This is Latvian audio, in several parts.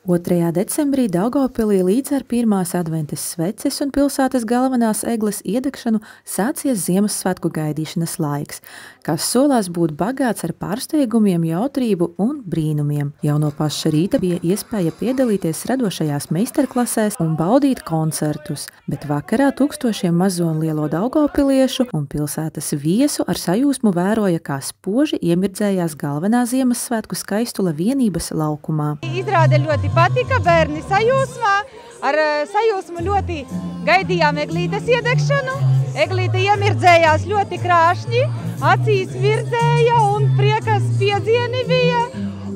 2. decembrī Daugavpilī līdz ar pirmās adventas sveces un pilsētas galvenās egles iedegšanu sācies Ziemassvētku gaidīšanas laiks, kas solās būt bagāts ar pārsteigumiem, jautrību un brīnumiem. Jau no paša rīta bija iespēja piedalīties radošajās meistarklasēs un baudīt koncertus, bet vakarā tūkstošiem mazo un lielo daugavpiliešu un pilsētas viesu ar sajūsmu vēroja, kā spoži iemirdzējās galvenā Ziemassvētku skaistula vienības laukumā. Izrāde ļoti patika, bērni sajūsmā, ar sajūsmu ļoti gaidījām eglītes iedegšanu. Eglīte iemirdzējās ļoti krāšņi, acīs virdzēja un prieka spiedzieni bija.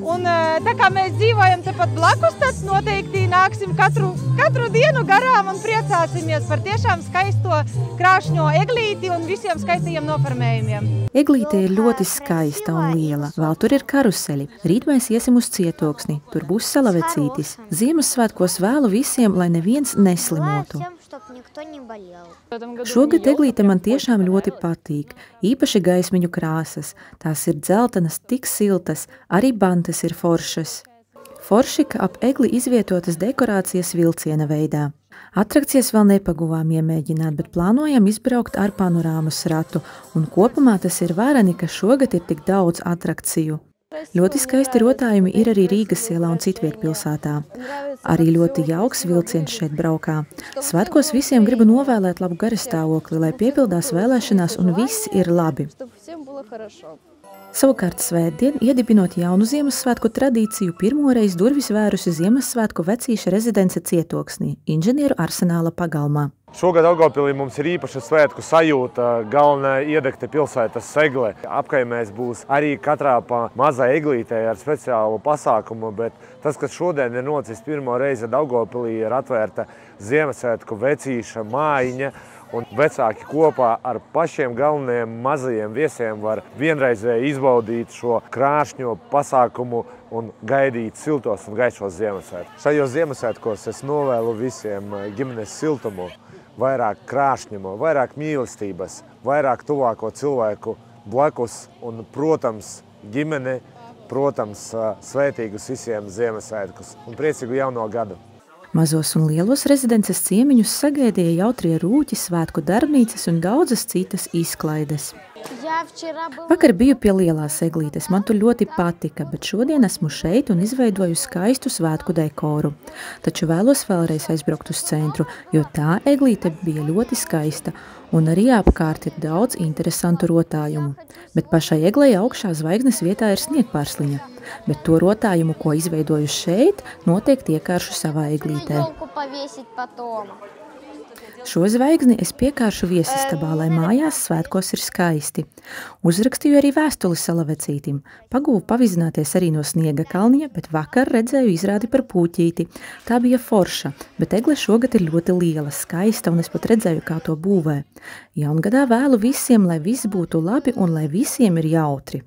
Un tā kā mēs dzīvojam tepat blakus, tad noteikti nāksim katru dienu garām un priecāsimies par tiešām skaisto krāšņo eglīti un visiem skaistajiem noformējumiem. Eglīte ir ļoti skaista un liela. Vēl tur ir karuseļi. Rīt mēs iesim uz Cietoksni. Tur būs salavecītis. Ziemassvētkos vēlu visiem, lai neviens neslimotu. Šogad eglīte man tiešām ļoti patīk. Īpaši gaismiņu krāsas. Tās ir dzeltenas, tik siltas, arī bantas ir foršas. Forši, ka ap egli izvietotas dekorācijas vilciena veidā. Atrakcijas vēl nepaguvām iemēģināt, bet plānojam izbraukt ar panorāmas ratu, un kopumā tas ir vareni, ka šogad ir tik daudz atrakciju. Ļoti skaisti rotājumi ir arī Rīgas ielā un citviet pilsētā. Arī ļoti jauks vilciens šeit braukā. Svētkos visiem gribu novēlēt labu garastāvokli, lai piepildās vēlēšanās un viss ir labi. Savukārt svētdien, iedibinot jaunu Ziemassvētku tradīciju, pirmoreiz durvis vērusi Ziemassvētku vecīša rezidence Cietoksnī, inženieru arsenāla pagalmā. Šogad Daugavpilī mums ir īpaša svētku sajūta, galvenā iedegta pilsētas egle. Apkaimēs būs arī katrā pa mazai eglītei ar speciālu pasākumu, bet tas, kas šodien ir noticis pirmo reizi Daugavpilī, ir atvērta Ziemassvētku vecīša mājiņa, un vecāki kopā ar pašiem galvenajiem mazajiem viesiem var vienreizēji izbaudīt šo krāšņo pasākumu un gaidīt siltos un gaišos Ziemassvētkus. Šajos Ziemassvētkos es novēlu visiem ģimenes siltumu, vairāk krāšņumu, vairāk mīlestības, vairāk tuvāko cilvēku blakus un, protams, ģimene, protams, svētīgus visiem Ziemassvētkus un priecīgu jauno gadu. Mazos un lielos rezidences ciemiņus sagaidīja jautrie rūķi, svētku darbnīcas un daudzas citas izklaides. Vakar biju pie lielās eglītes, man tur ļoti patika, bet šodien esmu šeit un izveidoju skaistu svētku dekoru. Taču vēlos vēlreiz aizbraukt uz centru, jo tā eglīte bija ļoti skaista un arī apkārt ir daudz interesantu rotājumu. Bet pašai eglei augšā zvaigznes vietā ir sniegpārsliņa, bet to rotājumu, ko izveidoju šeit, noteikti iekāršu savā eglītē. Šo zvaigzni es piekāršu viesistabā, lai mājās svētkos ir skaisti. Uzrakstīju arī vēstuli salavecītim. Pagūvu pavizināties arī no sniega kalniņa, bet vakar redzēju izrādi par pūķīti. Tā bija forša, bet egle šogad ir ļoti liela, skaista, un es pat redzēju, kā to būvē. Jaungadā vēlu visiem, lai viss būtu labi un lai visiem ir jautri.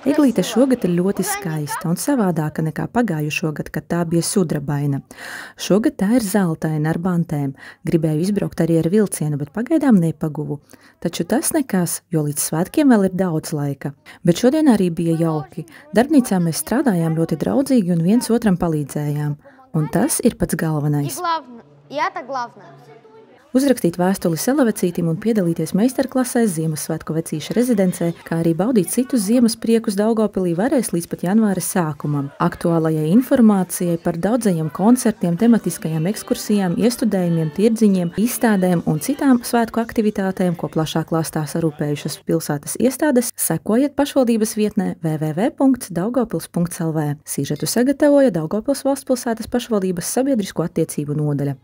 Eglīte šogad ir ļoti skaista un savādāka nekā pagājušo gadu, kad tā bija sudrabaina. Šogad tā ir zeltaina ar bantēm. Gribēju izbraukt arī ar vilcienu, bet pagaidām nepaguvu. Taču tas nekas, jo līdz svētkiem vēl ir daudz laika. Bet šodien arī bija jauki. Darbnīcā mēs strādājām ļoti draudzīgi un viens otram palīdzējām. Un tas ir pats galvenais. Uzrakstīt vēstuli salavecītim un piedalīties meistarklasēs Ziemassvētku vecīša rezidencē, kā arī baudīt citus ziemas priekus Daugavpilī varēs līdz pat janvāra sākumam. Aktuālajai informācijai par daudzajiem koncertiem, tematiskajām ekskursijām, iestudējumiem, tirdziņiem, izstādēm un citām svētku aktivitātēm, ko plašāk klāstā sarūpējušas pilsētas iestādes, sekojiet pašvaldības vietnē www.daugavpils.lv. Sižetu sagatavoja Daugavpils valstspilsētas pašvaldības sabiedrisko attiecību nodaļa.